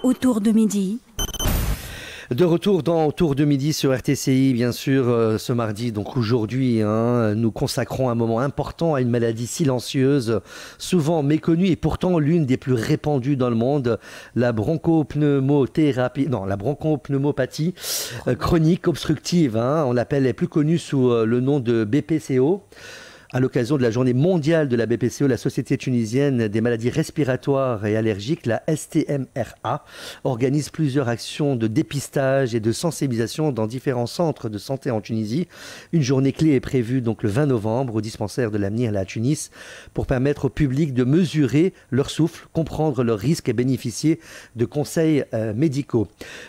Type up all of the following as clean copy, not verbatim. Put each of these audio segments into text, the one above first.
Autour de midi. De retour dans Autour de midi sur RTCI, bien sûr, ce mardi, donc aujourd'hui, nous consacrons un moment important à une maladie silencieuse, souvent méconnue et pourtant l'une des plus répandues dans le monde, la bronchopneumopathie chronique obstructive. On l'appelle, elle est plus connue sous le nom de BPCO. À l'occasion de la journée mondiale de la BPCO, la Société tunisienne des maladies respiratoires et allergiques, la STMRA, organise plusieurs actions de dépistage et de sensibilisation dans différents centres de santé en Tunisie. Une journée clé est prévue donc le 20 novembre au dispensaire de l'Amnir à Tunis pour permettre au public de mesurer leur souffle, comprendre leurs risques et bénéficier de conseils médicaux.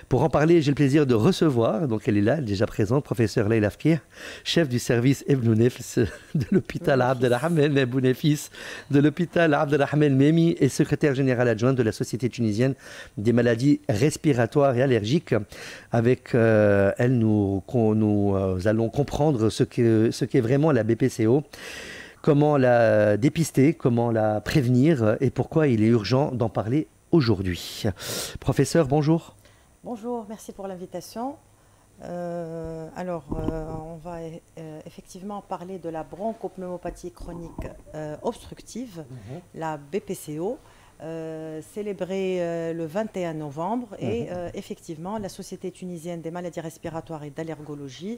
Pour en parler, j'ai le plaisir de recevoir, donc elle est là, déjà présente, professeur Leïla Fkir, chef du service Ibn Nefs de l'hôpital Abdelrahman Bounefis de l'hôpital Abdelrahman Memi et secrétaire général adjoint de la Société tunisienne des maladies respiratoires et allergiques. Avec elle, nous allons comprendre ce qu'est vraiment la BPCO, comment la dépister, comment la prévenir et pourquoi il est urgent d'en parler aujourd'hui. Professeur, bonjour. Bonjour, merci pour l'invitation. On va effectivement parler de la bronchopneumopathie chronique obstructive, la BPCO, célébrée le 21 novembre. Et effectivement, la Société tunisienne des maladies respiratoires et d'allergologie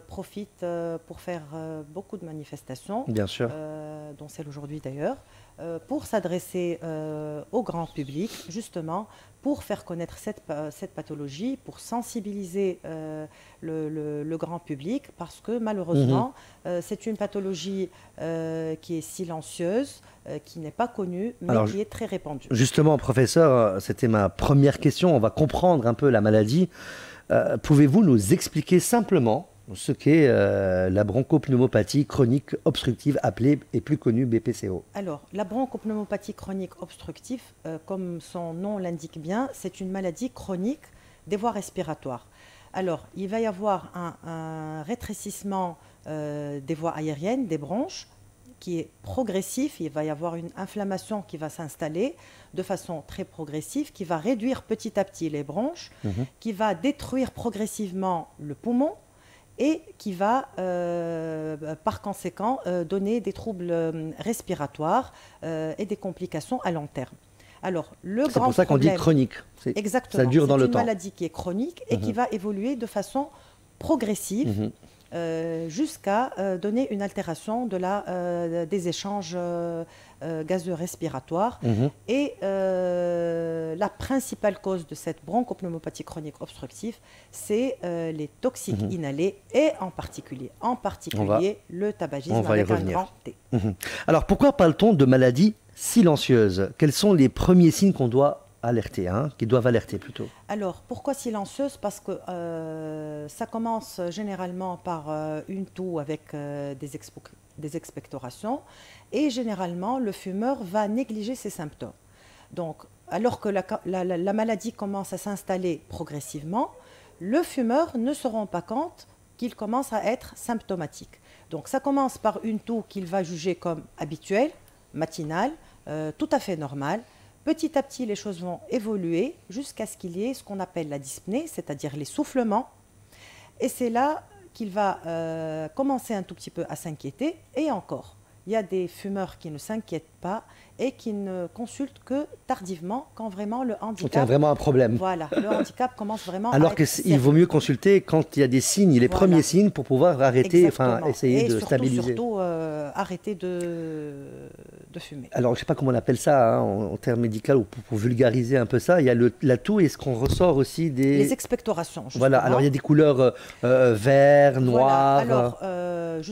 profite pour faire beaucoup de manifestations, bien sûr, dont celle aujourd'hui d'ailleurs, pour s'adresser au grand public, justement, pour faire connaître cette pathologie, pour sensibiliser le grand public, parce que malheureusement, c'est une pathologie qui est silencieuse, qui n'est pas connue, mais qui est très répandue. Justement, professeur, c'était ma première question. On va comprendre un peu la maladie. Pouvez-vous nous expliquer simplement ce qu'est la bronchopneumopathie chronique obstructive, appelée et plus connue BPCO? Alors, la bronchopneumopathie chronique obstructive, comme son nom l'indique bien, c'est une maladie chronique des voies respiratoires. Alors, il va y avoir un rétrécissement des voies aériennes, des bronches, qui est progressif. Il va y avoir une inflammation qui va s'installer de façon très progressive, qui va réduire petit à petit les bronches, qui va détruire progressivement le poumon, et qui va, par conséquent, donner des troubles respiratoires et des complications à long terme. Alors, c'est pour ça qu'on dit chronique. Exactement. Ça dure dans le temps. C'est une maladie qui est chronique et qui va évoluer de façon progressive jusqu'à donner une altération des échanges gazeux respiratoires. Et la principale cause de cette bronchopneumopathie chronique obstructive, c'est les toxiques inhalés et en particulier le tabagisme avec un grand T. Alors pourquoi parle-t-on de maladie silencieuse? Quels sont les premiers signes qu'on doit alerter, qui doivent alerter plutôt? Alors, pourquoi silencieuse? Parce que ça commence généralement par une toux avec des expectorations, et généralement, le fumeur va négliger ses symptômes. Donc, alors que la maladie commence à s'installer progressivement, le fumeur ne se rend pas compte qu'il commence à être symptomatique. Donc, ça commence par une toux qu'il va juger comme habituelle, matinale, tout à fait normale. Petit à petit, les choses vont évoluer jusqu'à ce qu'il y ait ce qu'on appelle la dyspnée, c'est-à-dire les soufflements. Et c'est là qu'il va commencer un tout petit peu à s'inquiéter. Et encore, il y a des fumeurs qui ne s'inquiètent pas et qui ne consultent que tardivement, quand vraiment le handicap... Quand il y a vraiment un problème. Voilà, le handicap commence vraiment alors à être qu'il vaut mieux consulter quand il y a des signes, les premiers signes, pour pouvoir arrêter, essayer de stabiliser. Et surtout arrêter de fumer. Alors, je ne sais pas comment on appelle ça en termes médicaux, pour vulgariser un peu ça. Il y a la toux, et ce qu'on ressort aussi des... Les expectorations, justement. Voilà, alors il y a des couleurs vert, noir. Voilà. Alors,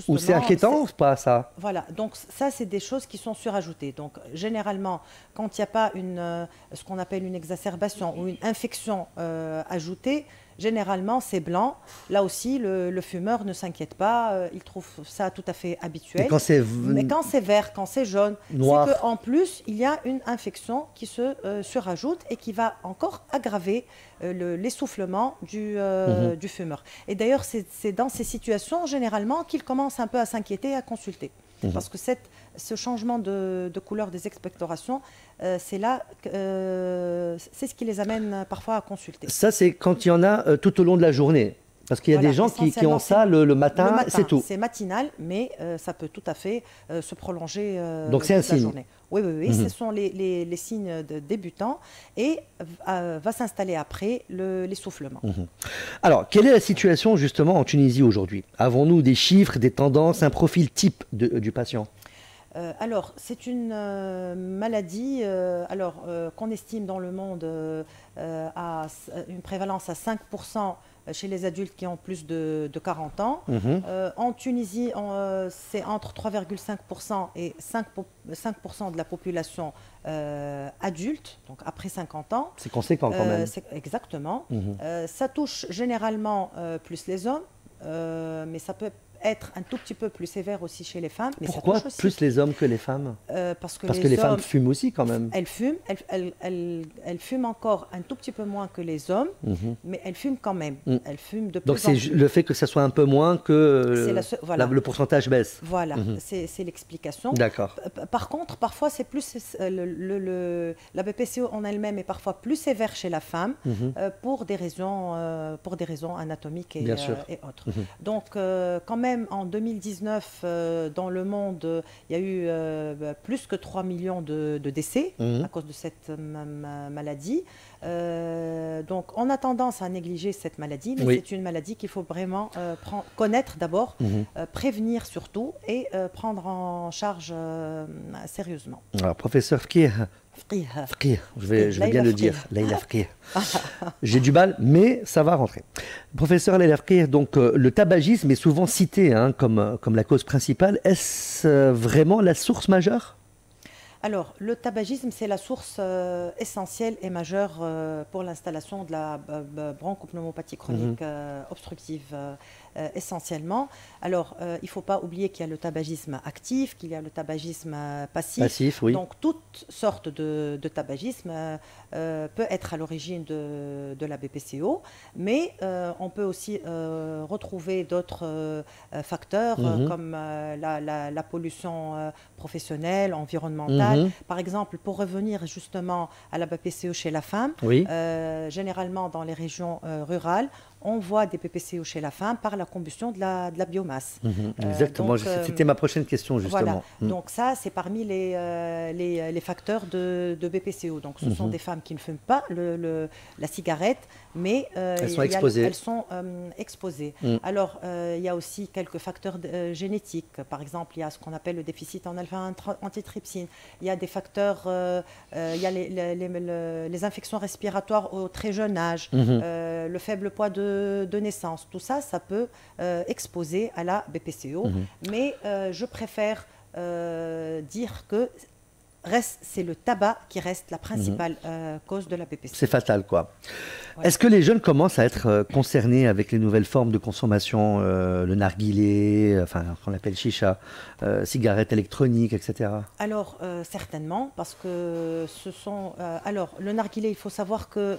ou c'est inquiétant, pas ça? Voilà, donc ça, c'est des choses qui sont surajoutées. Donc, généralement, quand il n'y a pas ce qu'on appelle une exacerbation ou une infection ajoutée, généralement, c'est blanc. Là aussi, le fumeur ne s'inquiète pas. Il trouve ça tout à fait habituel. Mais quand c'est vert, quand c'est jaune, c'est qu'en plus, il y a une infection qui se surajoute et qui va encore aggraver l'essoufflement du fumeur. Et d'ailleurs, c'est dans ces situations, généralement, qu'il commence un peu à s'inquiéter et à consulter. Parce que ce changement de couleur des expectorations, c'est là c'est ce qui les amène parfois à consulter. Ça, c'est quand il y en a tout au long de la journée. Parce qu'il y a des gens qui ont ça le matin, c'est tout. C'est matinal, mais ça peut tout à fait se prolonger donc c'est un signe. journée. Oui, oui, oui. Ce sont les signes de débutants et va s'installer après l'essoufflement. Alors, quelle est la situation justement en Tunisie aujourd'hui? Avons-nous des chiffres, des tendances, un profil type du patient? Alors, c'est une maladie qu'on estime dans le monde à une prévalence à 5% chez les adultes qui ont plus de 40 ans. En Tunisie, c'est entre 3,5% et 5% de la population adulte, donc après 50 ans. C'est conséquent quand même. Exactement. Ça touche généralement plus les hommes, mais ça peut être un tout petit peu plus sévère aussi chez les femmes. Mais pourquoi ça touche aussi. Plus les hommes que les femmes? Parce que les femmes fument aussi quand même. Elles fument, elles fument encore un tout petit peu moins que les hommes, mais elles fument quand même. Elles fument de plus Donc c'est le fait que ça soit un peu moins que le pourcentage baisse. Voilà, c'est l'explication. D'accord. Par contre, parfois c'est plus la BPCO en elle-même est parfois plus sévère chez la femme pour des raisons anatomiques et autres. Donc quand même en 2019, dans le monde, il y a eu plus que 3 millions de décès à cause de cette maladie. Donc, on a tendance à négliger cette maladie, mais c'est une maladie qu'il faut vraiment connaître d'abord, prévenir surtout et prendre en charge sérieusement. Alors, professeur Fkir, je vais bien le dire, Leïla Fkir. J'ai du mal, mais ça va rentrer. Professeur Leïla Fkir, donc le tabagisme est souvent cité comme la cause principale. Est-ce vraiment la source majeure? Alors, le tabagisme, c'est la source essentielle et majeure pour l'installation de la bronchopneumopathie chronique obstructive essentiellement. Alors, il ne faut pas oublier qu'il y a le tabagisme actif, qu'il y a le tabagisme passif. Oui. Donc, toutes sortes de tabagisme peut être à l'origine de la BPCO, mais on peut aussi retrouver d'autres facteurs comme la pollution professionnelle, environnementale. Par exemple, pour revenir justement à la BPCO chez la femme, généralement dans les régions rurales, on voit des BPCO chez la femme par la combustion de la biomasse. Exactement, c'était ma prochaine question justement. Voilà. Donc ça, c'est parmi les facteurs de BPCO. Donc ce sont des femmes qui ne fument pas la cigarette, mais elles sont exposées. Alors, il y a aussi quelques facteurs génétiques. Par exemple, il y a ce qu'on appelle le déficit en alpha-antitrypsine. Il y a des facteurs, il y a les infections respiratoires au très jeune âge, le faible poids de naissance. Tout ça, ça peut exposer à la BPCO. Mais je préfère dire que c'est le tabac qui reste la principale cause de la BPCO. C'est fatal, quoi. Ouais. Est-ce que les jeunes commencent à être concernés avec les nouvelles formes de consommation, le narguilé, enfin, qu'on appelle chicha, cigarettes électroniques, etc. Alors, certainement, parce que ce sont... alors, le narguilé, il faut savoir que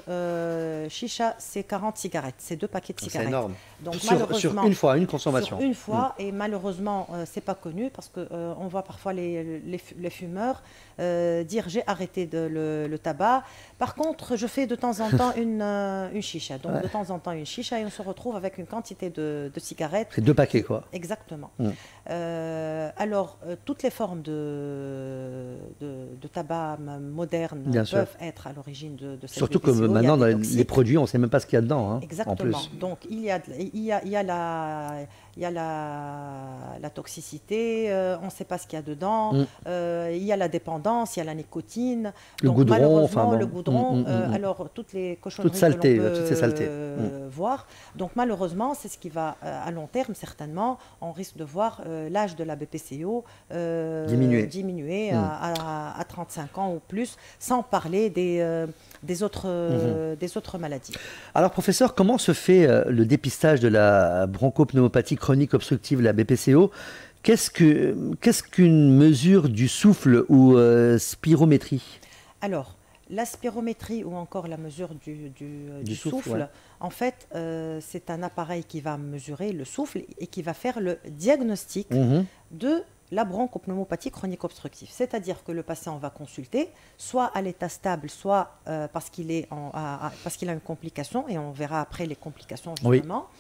chicha, c'est 40 cigarettes, c'est 2 paquets de cigarettes. C'est énorme. Donc, sur une fois, une consommation. Sur une fois, et malheureusement, c'est pas connu, parce qu'on voit parfois les fumeurs dire j'ai arrêté le tabac. Par contre, je fais de temps en temps une chicha. Donc de temps en temps une chicha et on se retrouve avec une quantité de cigarettes. C'est 2 paquets, quoi. Exactement. Alors, toutes les formes de tabac moderne peuvent être à l'origine de cette Surtout BPCO. que maintenant, dans les produits, on ne sait même pas ce qu'il y a dedans. Exactement. En plus. Donc, il y a la toxicité, on ne sait pas ce qu'il y a dedans, il y a la dépendance, il y a la nicotine, le goudron, malheureusement le goudron, alors toutes les cochonneries toutes ces saletés voir. Donc malheureusement, c'est ce qui va à long terme certainement, on risque de voir l'âge de la BPCO diminuer à 35 ans ou plus, sans parler des autres maladies. Alors professeur, comment se fait le dépistage de la bronchopneumopathie chronique obstructive, la BPCO? Qu'est-ce qu'une mesure du souffle ou spirométrie? Alors, la spirométrie ou encore la mesure du souffle, en fait, c'est un appareil qui va mesurer le souffle et qui va faire le diagnostic de la bronchopneumopathie chronique obstructive. C'est-à-dire que le patient va consulter, soit à l'état stable, soit parce qu'il a une complication, et on verra après les complications justement. Oui.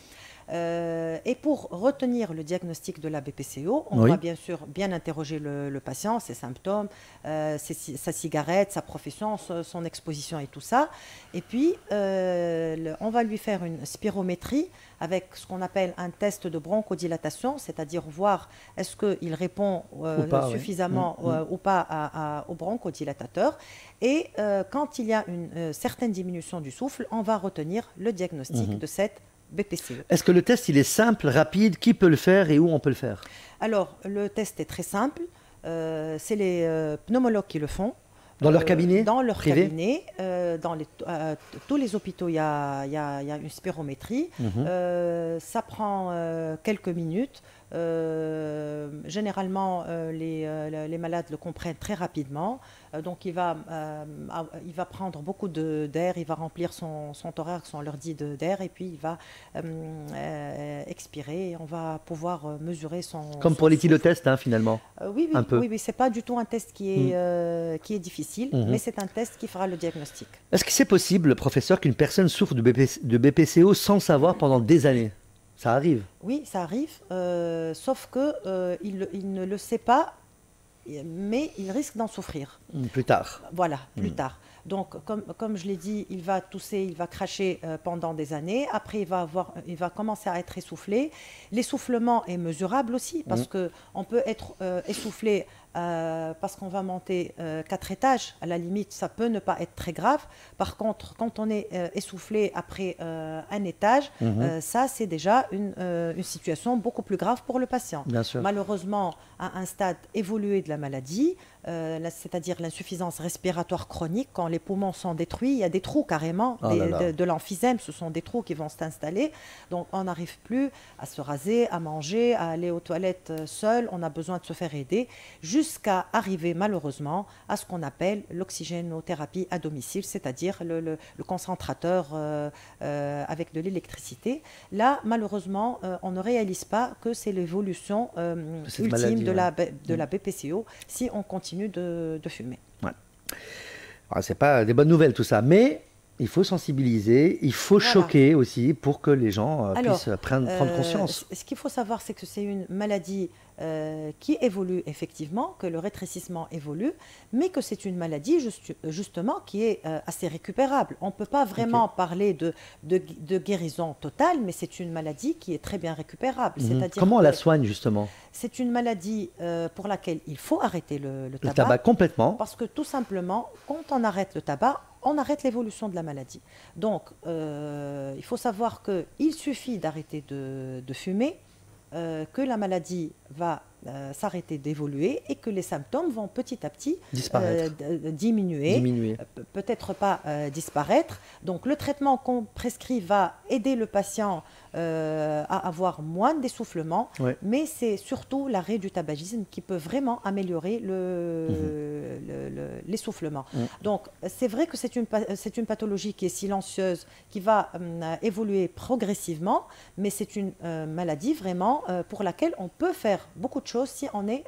Et pour retenir le diagnostic de la BPCO, on va bien sûr bien interroger le patient, ses symptômes, sa cigarette, sa profession, son exposition et tout ça. Et puis, on va lui faire une spirométrie avec ce qu'on appelle un test de bronchodilatation, c'est-à-dire voir est-ce qu'il répond suffisamment ou pas au bronchodilatateur. Et quand il y a une certaine diminution du souffle, on va retenir le diagnostic de cette BPCO. Est-ce que le test, il est simple, rapide? Qui peut le faire et où on peut le faire? Alors, le test est très simple. C'est les pneumologues qui le font. Dans leur cabinet? Dans leur privé? cabinet. Dans tous les hôpitaux, il y a une spirométrie. Ça prend quelques minutes. Généralement, les malades le comprennent très rapidement. Donc, il va prendre beaucoup d'air, il va remplir son thorax, on leur dit d'air, et puis il va expirer. Et on va pouvoir mesurer son. Comme pour l'éthylotest, hein, finalement. Oui, c'est pas du tout un test qui est difficile, mais c'est un test qui fera le diagnostic. Est-ce que c'est possible, professeur, qu'une personne souffre de BPCO sans le savoir pendant des années? Ça arrive? Oui, ça arrive, sauf qu'il ne le sait pas, mais il risque d'en souffrir. Plus tard. Voilà, plus tard. Donc, comme je l'ai dit, il va tousser, il va cracher pendant des années. Après, il va commencer à être essoufflé. L'essoufflement est mesurable aussi, parce qu'on peut être essoufflé parce qu'on va monter 4 étages. À la limite, ça peut ne pas être très grave. Par contre, quand on est essoufflé après un étage, ça, c'est déjà une situation beaucoup plus grave pour le patient. Bien sûr. Malheureusement, à un stade évolué de la maladie, c'est-à-dire l'insuffisance respiratoire chronique, quand les poumons sont détruits, il y a des trous carrément, de l'emphysème, ce sont des trous qui vont s'installer. Donc, on n'arrive plus à se raser, à manger, à aller aux toilettes seul. On a besoin de se faire aider, jusqu'à arriver malheureusement à ce qu'on appelle l'oxygénothérapie à domicile, c'est-à-dire le concentrateur avec de l'électricité. Là, malheureusement, on ne réalise pas que c'est l'évolution ultime de la BPCO si on continue de fumer. Ouais. Ce n'est pas des bonnes nouvelles tout ça, mais il faut sensibiliser, il faut choquer aussi pour que les gens puissent prendre conscience. Ce qu'il faut savoir, c'est que c'est une maladie qui évolue effectivement, que le rétrécissement évolue, mais que c'est une maladie justement qui est assez récupérable. On ne peut pas vraiment parler de guérison totale, mais c'est une maladie qui est très bien récupérable. Comment on la soigne justement? C'est une maladie pour laquelle il faut arrêter le tabac. Le tabac complètement. Parce que tout simplement, quand on arrête le tabac, on arrête l'évolution de la maladie. Donc, il faut savoir qu'il suffit d'arrêter de fumer, que la maladie va s'arrêter d'évoluer et que les symptômes vont petit à petit diminuer. Peut-être pas disparaître. Donc, le traitement qu'on prescrit va aider le patient à avoir moins d'essoufflement, mais c'est surtout l'arrêt du tabagisme qui peut vraiment améliorer l'essoufflement. Donc, c'est vrai que c'est une pathologie qui est silencieuse, qui va évoluer progressivement, mais c'est une maladie vraiment pour laquelle on peut faire beaucoup de choses si on est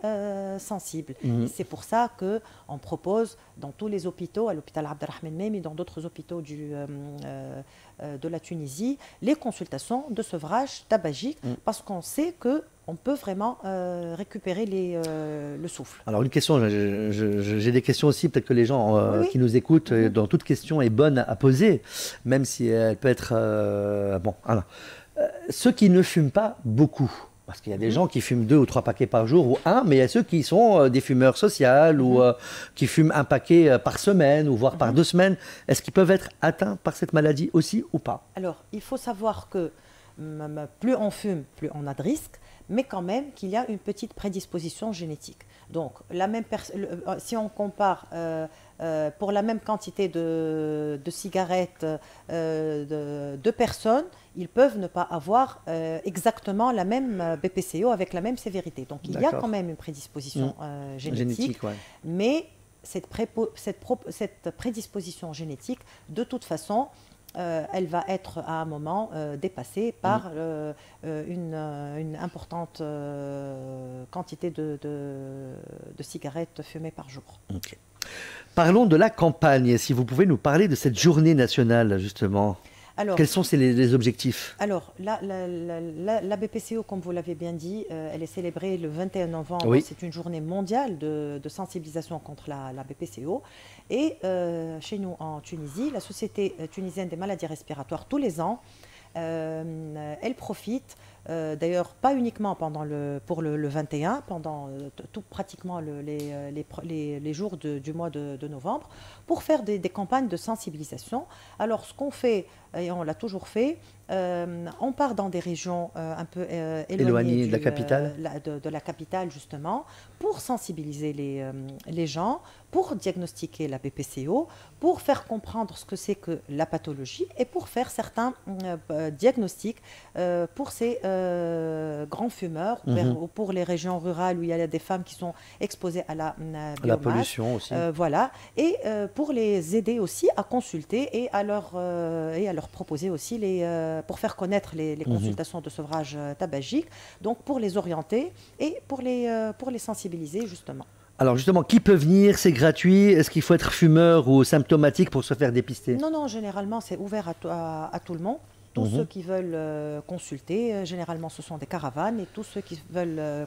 sensible. C'est pour ça qu'on propose dans tous les hôpitaux, à l'hôpital Abderrahmane Mehmi, dans d'autres hôpitaux de la Tunisie, les consultations de sevrage tabagique, parce qu'on sait qu'on peut vraiment récupérer le souffle. Alors une question, j'ai des questions aussi, peut-être que les gens qui nous écoutent, dans toute question est bonne à poser, même si elle peut être... ceux qui ne fument pas beaucoup, parce qu'il y a des gens qui fument 2 ou 3 paquets par jour, ou 1, mais il y a ceux qui sont des fumeurs sociaux, ou qui fument 1 paquet par semaine, ou voire par 2 semaines. Est-ce qu'ils peuvent être atteints par cette maladie aussi ou pas? Alors, il faut savoir que plus on fume, plus on a de risques, mais quand même qu'il y a une petite prédisposition génétique. Donc, si on compare pour la même quantité de cigarettes de personnes, ils peuvent ne pas avoir exactement la même BPCO avec la même sévérité. Donc, il y a quand même une prédisposition génétique, mais cette prédisposition génétique, de toute façon, elle va être à un moment dépassée par une importante quantité de cigarettes fumées par jour. Okay. Parlons de la campagne. Si vous pouvez nous parler de cette journée nationale, justement. Alors, quels sont les objectifs? Alors, la BPCO, comme vous l'avez bien dit, elle est célébrée le 21 novembre. Oui. C'est une journée mondiale de sensibilisation contre la BPCO. Et chez nous, en Tunisie, la Société tunisienne des maladies respiratoires, tous les ans, elle profite, d'ailleurs pas uniquement pour le 21, pendant pratiquement les jours du mois de novembre, pour faire des campagnes de sensibilisation. Alors ce qu'on fait, et on l'a toujours fait, on part dans des régions un peu éloignées de la capitale, de la capitale justement, pour sensibiliser les gens, pour diagnostiquer la BPCO, pour faire comprendre ce que c'est que la pathologie et pour faire certains diagnostics pour ces grands fumeurs, ou pour les régions rurales où il y a des femmes qui sont exposées à la biomasse, la pollution aussi. Voilà, et pour les aider aussi à consulter et à leur proposer aussi pour faire connaître les consultations de sevrage tabagique, donc pour les orienter et pour les sensibiliser justement. Alors justement, qui peut venir? C'est gratuit? Est-ce qu'il faut être fumeur ou symptomatique pour se faire dépister? Non, généralement c'est ouvert à tout le monde. Tous ceux qui veulent consulter, généralement ce sont des caravanes, et tous ceux qui veulent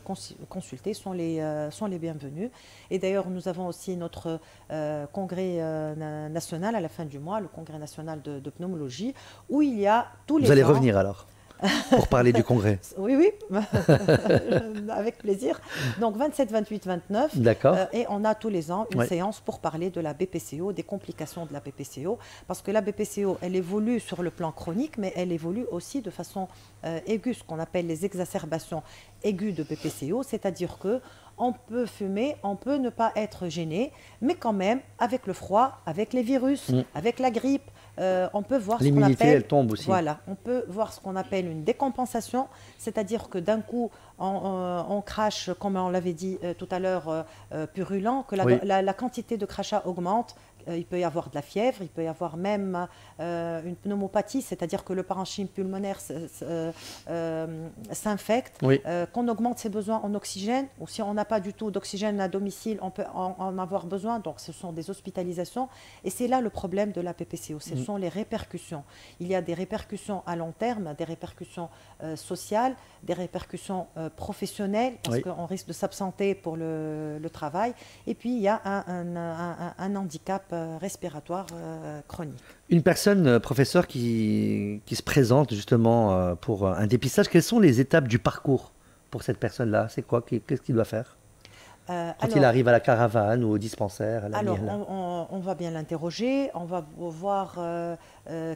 consulter sont les bienvenus. Et d'ailleurs, nous avons aussi notre congrès national à la fin du mois, le congrès national de pneumologie, où il y a tous les ans... Vous allez revenir alors pour parler du congrès? Oui, avec plaisir. Donc 27, 28, 29. D'accord. Et on a tous les ans une séance pour parler de la BPCO, des complications de la BPCO. Parce que la BPCO, elle évolue sur le plan chronique, mais elle évolue aussi de façon aiguë, ce qu'on appelle les exacerbations aiguës de BPCO. C'est-à-dire que on peut fumer, on peut ne pas être gêné, mais quand même, avec le froid, avec les virus, avec la grippe, on peut voir ce qu'on appelle... L'immunité, elle tombe aussi. Voilà, on peut voir ce qu'on appelle une décompensation, c'est-à-dire que d'un coup, on crache, comme on l'avait dit tout à l'heure, purulent, que la quantité de crachat augmente. Il peut y avoir de la fièvre, il peut y avoir même une pneumopathie, c'est-à-dire que le parenchyme pulmonaire s'infecte, qu'on augmente ses besoins en oxygène, ou si on n'a pas du tout d'oxygène à domicile, on peut en avoir besoin, donc ce sont des hospitalisations. Et c'est là le problème de la BPCO, ce sont les répercussions. Il y a des répercussions à long terme, des répercussions sociales, des répercussions professionnelles, parce qu'on risque de s'absenter pour le travail, et puis il y a un handicap respiratoire chronique. Une personne, professeur, qui se présente justement pour un dépistage, quelles sont les étapes du parcours pour cette personne-là? C'est quoi? Qu'est-ce qu'il doit faire quand il arrive à la caravane ou au dispensaire? On va bien l'interroger, on va voir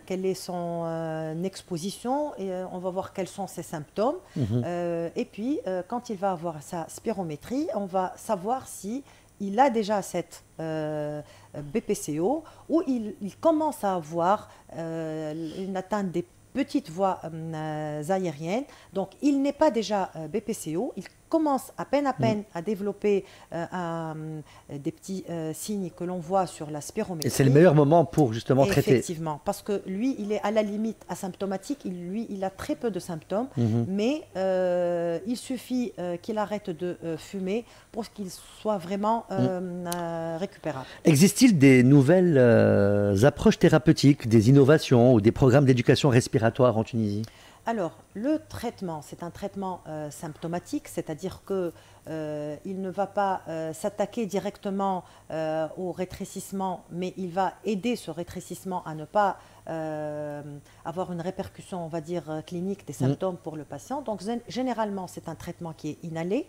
quelle est son exposition, et on va voir quels sont ses symptômes. Et puis, quand il va avoir sa spirométrie, on va savoir si il a déjà cette BPCO, ou il commence à avoir une atteinte des petites voies aériennes. Donc, il n'est pas déjà BPCO, il commence à peine à développer des petits signes que l'on voit sur la spirométrie. Et c'est le meilleur moment pour justement traiter. Effectivement, parce que lui, il est à la limite asymptomatique, il a très peu de symptômes, mais il suffit qu'il arrête de fumer pour qu'il soit vraiment récupérable. Existe-t-il des nouvelles approches thérapeutiques, des innovations ou des programmes d'éducation respiratoire en Tunisie? Alors, le traitement, c'est un traitement symptomatique, c'est-à-dire qu'il ne va pas s'attaquer directement au rétrécissement, mais il va aider ce rétrécissement à ne pas avoir une répercussion, on va dire, clinique des symptômes pour le patient. Donc, généralement, c'est un traitement qui est inhalé.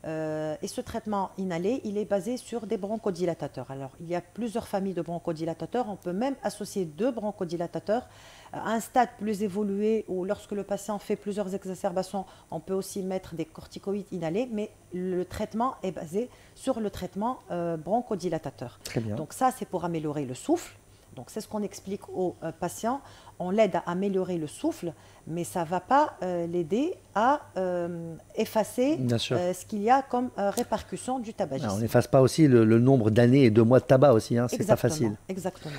Et ce traitement inhalé, il est basé sur des bronchodilatateurs. Alors, il y a plusieurs familles de bronchodilatateurs. On peut même associer 2 bronchodilatateurs à un stade plus évolué, où lorsque le patient fait plusieurs exacerbations, on peut aussi mettre des corticoïdes inhalés, mais le traitement est basé sur le traitement bronchodilatateur. Très bien. Donc ça, c'est pour améliorer le souffle. Donc c'est ce qu'on explique aux patients. On l'aide à améliorer le souffle, mais ça ne va pas l'aider à effacer ce qu'il y a comme répercussion du tabagisme. Alors, on n'efface pas aussi le nombre d'années et de mois de tabac aussi, hein, c'est pas facile. Exactement.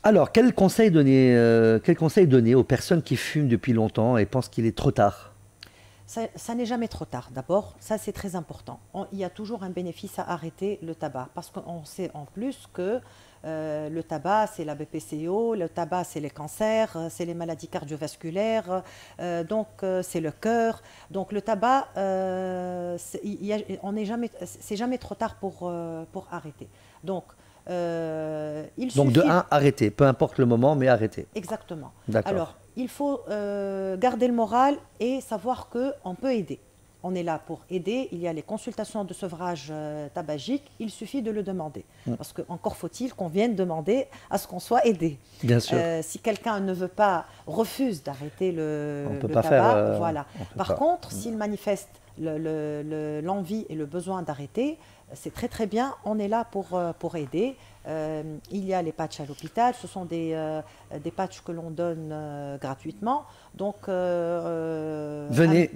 Alors, quel conseil donner aux personnes qui fument depuis longtemps et pensent qu'il est trop tard? Ça n'est jamais trop tard. D'abord, ça c'est très important. Il y a toujours un bénéfice à arrêter le tabac parce qu'on sait en plus que le tabac c'est la BPCO, le tabac c'est les cancers, c'est les maladies cardiovasculaires, c'est le cœur. Donc le tabac, c'est jamais trop tard pour arrêter. Donc il Donc de suffit. un, arrêter, peu importe le moment, mais arrêter. Exactement. D'accord. Alors, il faut garder le moral et savoir qu'on peut aider. On est là pour aider. Il y a les consultations de sevrage tabagique. Il suffit de le demander. Parce qu'encore faut-il qu'on vienne demander à ce qu'on soit aidé. Bien sûr. Si quelqu'un ne veut pas, refuse d'arrêter On peut le pas tabac, faire, voilà. on peut Par pas. contre, s'il manifeste l'envie et le besoin d'arrêter, c'est très très bien. On est là pour aider. Il y a les patchs à l'hôpital, ce sont des patchs que l'on donne gratuitement. Donc, venez.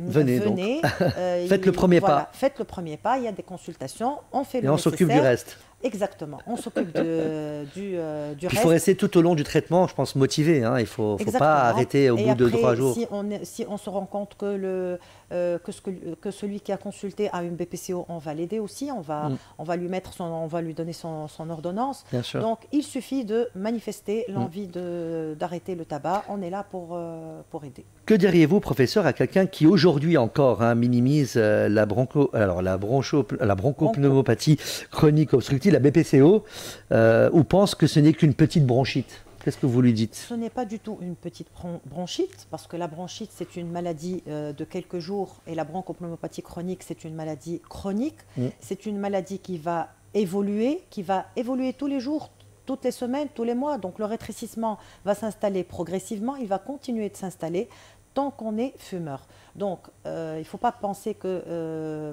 Faites le premier pas. Faites le premier pas, il y a des consultations, on fait le Et on nécessaire. s'occupe du reste. Exactement, on s'occupe du reste. Il faut rester tout au long du traitement, je pense, motivé. Hein. Il ne faut pas arrêter au bout de 3 jours. Si on se rend compte que celui qui a consulté a une BPCO, on va l'aider aussi, on va lui donner son ordonnance. Bien sûr. Donc il suffit de manifester l'envie d'arrêter le tabac, on est là pour aider. Que diriez-vous, professeur, à quelqu'un qui aujourd'hui encore minimise la bronchopneumopathie chronique obstructive, la BPCO, ou pense que ce n'est qu'une petite bronchite? Qu'est-ce que vous lui dites? Ce n'est pas du tout une petite bronchite, parce que la bronchite, c'est une maladie de quelques jours, et la bronchopneumopathie chronique, c'est une maladie chronique. C'est une maladie qui va évoluer tous les jours, toutes les semaines, tous les mois. Donc le rétrécissement va s'installer progressivement, il va continuer de s'installer tant qu'on est fumeur. Donc il ne faut pas penser que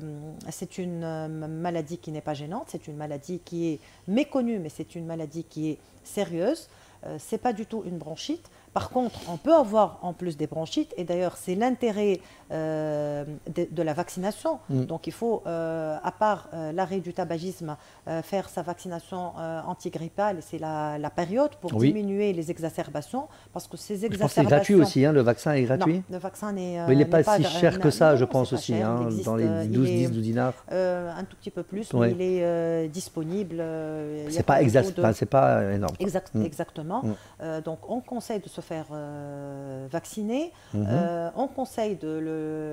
c'est une maladie qui n'est pas gênante, c'est une maladie qui est méconnue, mais c'est une maladie qui est sérieuse. Ce n'est pas du tout une bronchite. Par contre, on peut avoir en plus des bronchites, et d'ailleurs c'est l'intérêt de la vaccination. Donc il faut, à part l'arrêt du tabagisme, faire sa vaccination antigrippale, et c'est la période pour diminuer les exacerbations, parce que ces exacerbations... Je pense que c'est gratuit aussi, hein, le vaccin est gratuit? Non, le vaccin n'est il n'est pas si cher que ça, je pense aussi, hein, dans les 12 dinars. Un tout petit peu plus, mais il est disponible. C'est pas énorme. Exactement. Donc on conseille de se faire vacciner, on conseille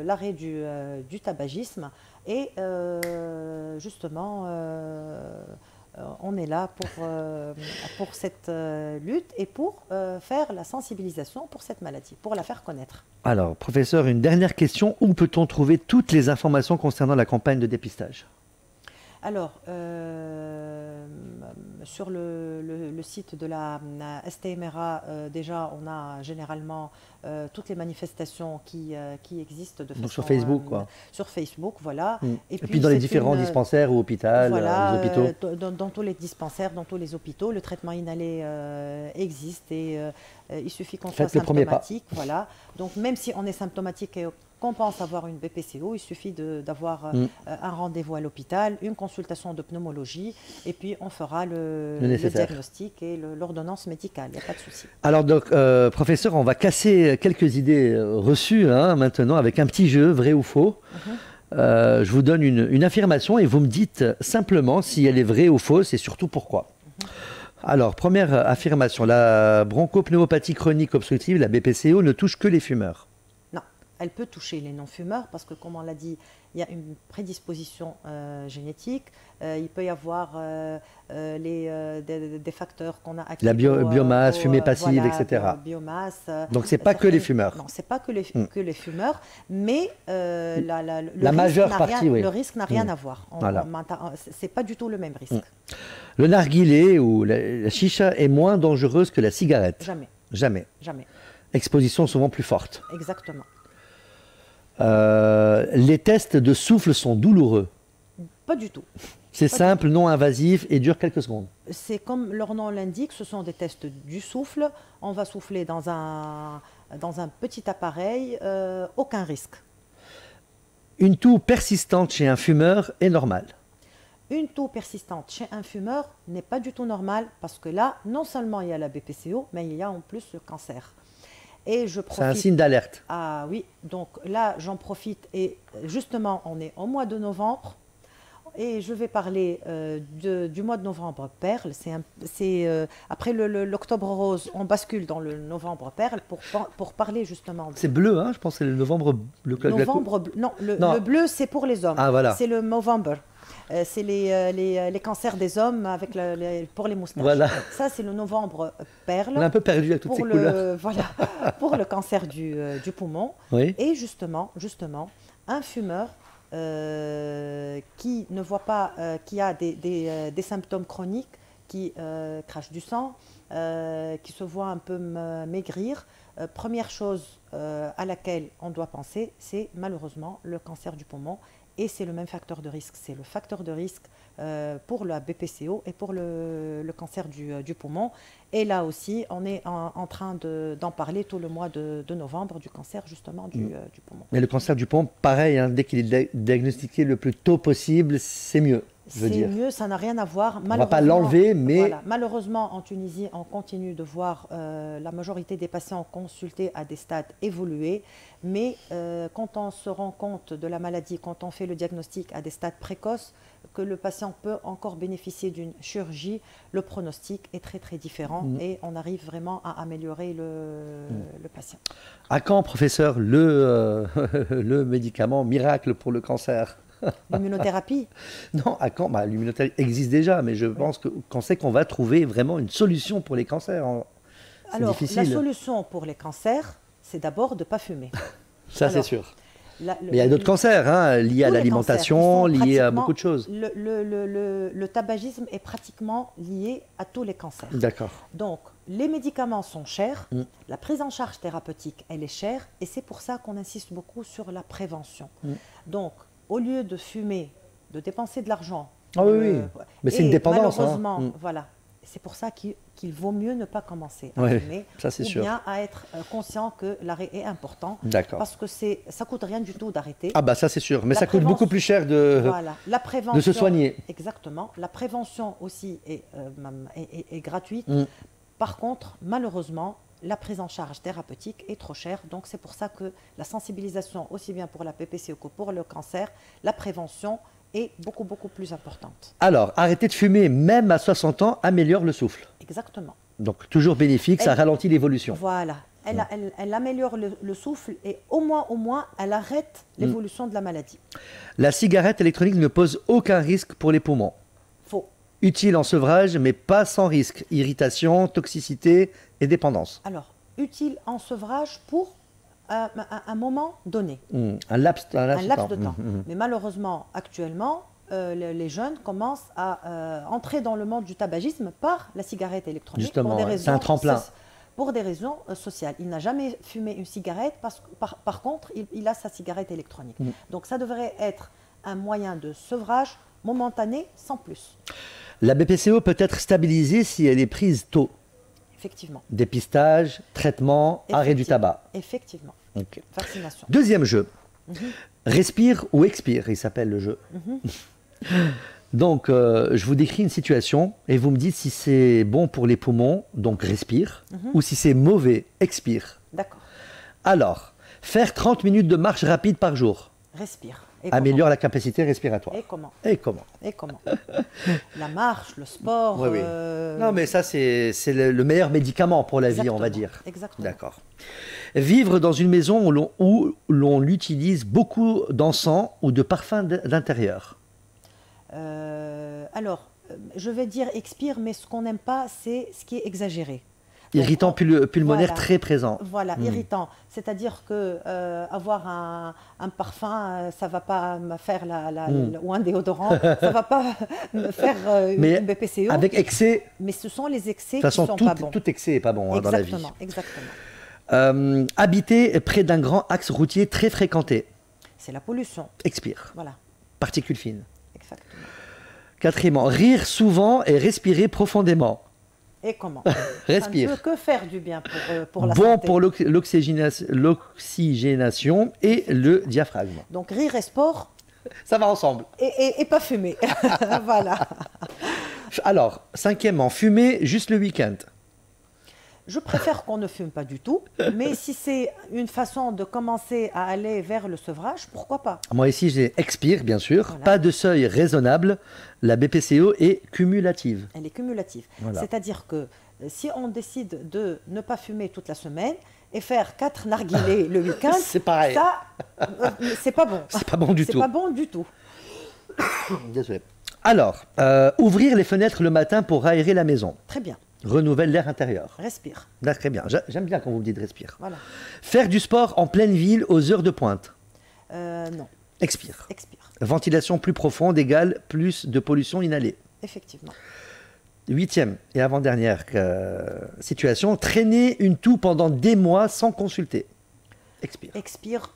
l'arrêt du tabagisme, et justement on est là pour cette lutte et pour faire la sensibilisation pour cette maladie, pour la faire connaître. Alors, professeur, une dernière question. Où peut-on trouver toutes les informations concernant la campagne de dépistage? Alors, sur le site de la STMRA, déjà, on a généralement toutes les manifestations qui existent de façon... Donc sur Facebook, quoi. Sur Facebook, voilà. Et puis dans les différents dispensaires ou hôpitaux, voilà, les hôpitaux. Dans tous les dispensaires, dans tous les hôpitaux, le traitement inhalé existe, et il suffit qu'on soit symptomatique. Voilà. Donc même si on est symptomatique et qu'on pense avoir une BPCO, il suffit d'avoir un rendez-vous à l'hôpital, une consultation de pneumologie, et puis on fera le diagnostic et l'ordonnance médicale, il n'y a pas de souci. Alors donc, professeur, on va casser quelques idées reçues maintenant avec un petit jeu, vrai ou faux. Je vous donne une affirmation et vous me dites simplement si elle est vraie ou fausse et surtout pourquoi. Alors, première affirmation, la bronchopneumopathie chronique obstructive, la BPCO, ne touche que les fumeurs. Elle peut toucher les non-fumeurs parce que, comme on l'a dit, il y a une prédisposition génétique. Il peut y avoir des facteurs qu'on a acquis. La biomasse, fumée passive, voilà, etc. Biomasse, donc, ce n'est pas que les fumeurs. Non, ce n'est pas que les fumeurs, mais le risque n'a rien à voir. Ce n'est pas du tout le même risque. Le narguilé ou la chicha est moins dangereuse que la cigarette? Jamais. Exposition souvent plus forte. Exactement. Les tests de souffle sont douloureux? Pas du tout. C'est simple, non invasif et dure quelques secondes. C'est comme leur nom l'indique, ce sont des tests du souffle. On va souffler dans un petit appareil, aucun risque. Une toux persistante chez un fumeur est normale? une toux persistante chez un fumeur n'est pas du tout normale parce que là, non seulement il y a la BPCO, mais il y a en plus le cancer. Et je profite. C'est un signe d'alerte. Ah oui, donc là, j'en profite et justement, on est au mois de novembre. Et je vais parler du mois de novembre perle. Après l'octobre rose, on bascule dans le novembre perle pour parler justement. C'est bleu, hein, je pense que c'est le novembre. Non, le bleu, c'est pour les hommes. Ah, voilà. C'est le Movember. C'est les cancers des hommes pour les moustaches. Voilà. Ça, c'est le novembre perle. On est un peu perdu avec toutes ces couleurs. Voilà, pour le cancer du poumon. Oui. Et justement, un fumeur qui ne voit pas, qui a des symptômes chroniques, qui crache du sang, qui se voit un peu maigrir, première chose à laquelle on doit penser, c'est malheureusement le cancer du poumon. Et c'est le même facteur de risque. C'est le facteur de risque pour la BPCO et pour le cancer du poumon. Et là aussi, on est en train d'en parler tout le mois de novembre du cancer justement du poumon. Mais le cancer du poumon, pareil, hein, dès qu'il est diagnostiqué le plus tôt possible, c'est mieux. C'est mieux, ça n'a rien à voir. On ne va pas l'enlever, mais... Voilà. Malheureusement, en Tunisie, on continue de voir la majorité des patients consultés à des stades évolués. Mais quand on se rend compte de la maladie, quand on fait le diagnostic à des stades précoces, que le patient peut encore bénéficier d'une chirurgie, le pronostic est très très différent et on arrive vraiment à améliorer le patient. À quand, professeur, le médicament miracle pour le cancer? L'immunothérapie? Non, à quand? L'immunothérapie existe déjà, mais je pense qu'on sait qu'on va trouver vraiment une solution pour les cancers. Alors, difficile. La solution pour les cancers, c'est d'abord de ne pas fumer. Ça, c'est sûr. Mais il y a d'autres cancers hein, liés à l'alimentation, liés à beaucoup de choses. Le tabagisme est pratiquement lié à tous les cancers. D'accord. Donc, les médicaments sont chers, la prise en charge thérapeutique, elle est chère, et c'est pour ça qu'on insiste beaucoup sur la prévention. Donc, au lieu de fumer, de dépenser de l'argent... Ah oui, mais c'est une dépendance. Malheureusement, voilà. C'est pour ça qu'il vaut mieux ne pas commencer à fumer, ça, c'est sûr. Bien à être conscient que l'arrêt est important, parce que ça ne coûte rien du tout d'arrêter. Ah bah ça c'est sûr, mais ça coûte beaucoup plus cher de se soigner. Exactement, la prévention aussi est gratuite. Par contre, malheureusement, la prise en charge thérapeutique est trop chère, donc c'est pour ça que la sensibilisation, aussi bien pour la PPCO que pour le cancer, la prévention est beaucoup plus importante. Alors, arrêter de fumer, même à 60 ans, améliore le souffle. Exactement. Donc, toujours bénéfique, ça ralentit l'évolution. Voilà. Elle améliore le souffle et au moins, elle arrête l'évolution de la maladie. La cigarette électronique ne pose aucun risque pour les poumons. Faux. Utile en sevrage, mais pas sans risque. Irritation, toxicité et dépendance. Alors, utile en sevrage pour un moment donné. Un laps de temps. Mais malheureusement, actuellement, les jeunes commencent à entrer dans le monde du tabagisme par la cigarette électronique. Justement, c'est un tremplin. Pour des raisons sociales. Il n'a jamais fumé une cigarette, par contre, il a sa cigarette électronique. Donc ça devrait être un moyen de sevrage momentané, sans plus. La BPCO peut être stabilisée si elle est prise tôt. Effectivement. Dépistage, traitement, arrêt du tabac. Effectivement. Okay. Vaccination. Deuxième jeu. Respire ou expire, il s'appelle le jeu. Donc, je vous décris une situation et vous me dites si c'est bon pour les poumons, donc respire, ou si c'est mauvais, expire. D'accord. Alors, faire 30 minutes de marche rapide par jour. Respire. Améliore la capacité respiratoire. Et comment? La marche, le sport. Oui. Non, mais ça, c'est le meilleur médicament pour la vie, on va dire. Exactement. D'accord. Vivre dans une maison où l'on utilise beaucoup d'encens ou de parfums d'intérieur. Alors, je vais dire expire, mais ce qu'on n'aime pas, c'est ce qui est exagéré. Irritant pulmonaire très présent. Voilà, irritant. C'est-à-dire que avoir un parfum, ça ne va pas me faire ou un déodorant, ça ne va pas me faire une BPCO. Avec excès. Mais ce sont les excès qui sont pas bons. Tout excès n'est pas bon dans la vie. Exactement. Habiter près d'un grand axe routier très fréquenté. C'est la pollution. Expire. Voilà. Particules fines. Exactement. Quatrièmement, rire souvent et respirer profondément. Et comment? Respire. Ça ne peut que faire du bien pour la santé. Bon pour l'oxygénation et le diaphragme. Donc rire et sport, Ça va ensemble. Et pas fumer. Voilà. Alors, cinquièmement, fumer juste le week-end. Je préfère qu'on ne fume pas du tout, mais si c'est une façon de commencer à aller vers le sevrage, pourquoi pas? Moi ici, j'ai expire, bien sûr. Voilà. Pas de seuil raisonnable. La BPCO est cumulative. Elle est cumulative. Voilà. C'est-à-dire que si on décide de ne pas fumer toute la semaine et faire 4 narguilés le week-end, C'est pareil. Ça, c'est pas bon. C'est pas bon du C'est tout. pas bon du tout. Désolé. Alors, ouvrir les fenêtres le matin pour aérer la maison. Très bien. Renouvelle l'air intérieur. Respire. Là, très bien. J'aime bien quand vous me dites respire. Voilà. Faire du sport en pleine ville aux heures de pointe. Non. Expire. Expire. Ventilation plus profonde égale plus de pollution inhalée. Effectivement. Huitième et avant-dernière situation, traîner une toux pendant des mois sans consulter. Expire. Expire.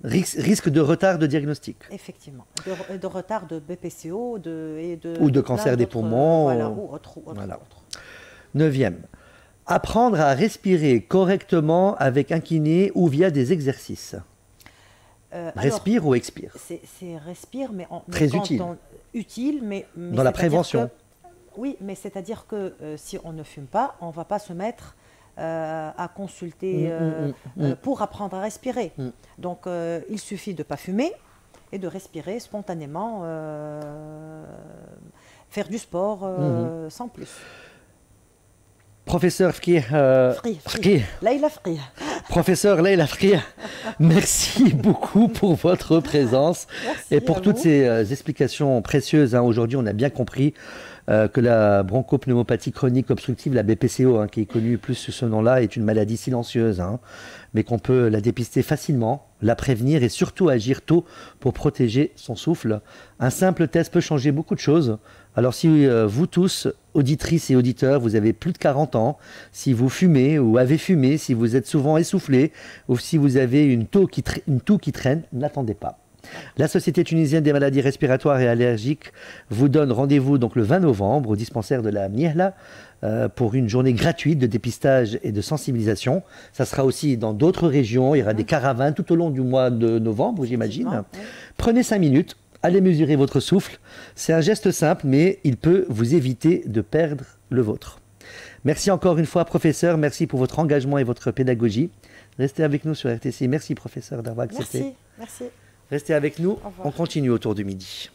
Risque de retard de diagnostic. Effectivement. De retard de BPCO Ou de cancer des poumons. Voilà, ou autre. Voilà. Neuvième, apprendre à respirer correctement avec un kiné ou via des exercices. Respire ou expire. C'est respire, mais Très quand utile. Utile, mais Dans la prévention. Oui, mais c'est-à-dire que si on ne fume pas, on ne va pas se mettre à consulter pour apprendre à respirer. Donc, il suffit de ne pas fumer et de respirer spontanément, faire du sport sans plus. Professeur Fkih, Laïla Fkih. Professeur Laïla Fkih, merci beaucoup pour votre présence Merci et pour à toutes vous. ces explications précieuses. Aujourd'hui, on a bien compris que la bronchopneumopathie chronique obstructive, la BPCO, qui est connue plus sous ce nom-là, est une maladie silencieuse, mais qu'on peut la dépister facilement, la prévenir et surtout agir tôt pour protéger son souffle. Un simple test peut changer beaucoup de choses. Alors si vous tous, auditrices et auditeurs, vous avez plus de 40 ans, si vous fumez ou avez fumé, si vous êtes souvent essoufflé ou si vous avez une toux qui traîne, n'attendez pas. La Société tunisienne des maladies respiratoires et allergiques vous donne rendez-vous donc le 20 novembre au dispensaire de la Miehla pour une journée gratuite de dépistage et de sensibilisation. Ça sera aussi dans d'autres régions. Il y aura des caravanes tout au long du mois de novembre, j'imagine. Oui. Prenez 5 minutes, allez mesurer votre souffle. C'est un geste simple, mais il peut vous éviter de perdre le vôtre. Merci encore une fois, professeur. Merci pour votre engagement et votre pédagogie. Restez avec nous sur RTC. Merci, professeur, d'avoir accepté. Merci. Restez avec nous, Au revoir. on continue autour du midi.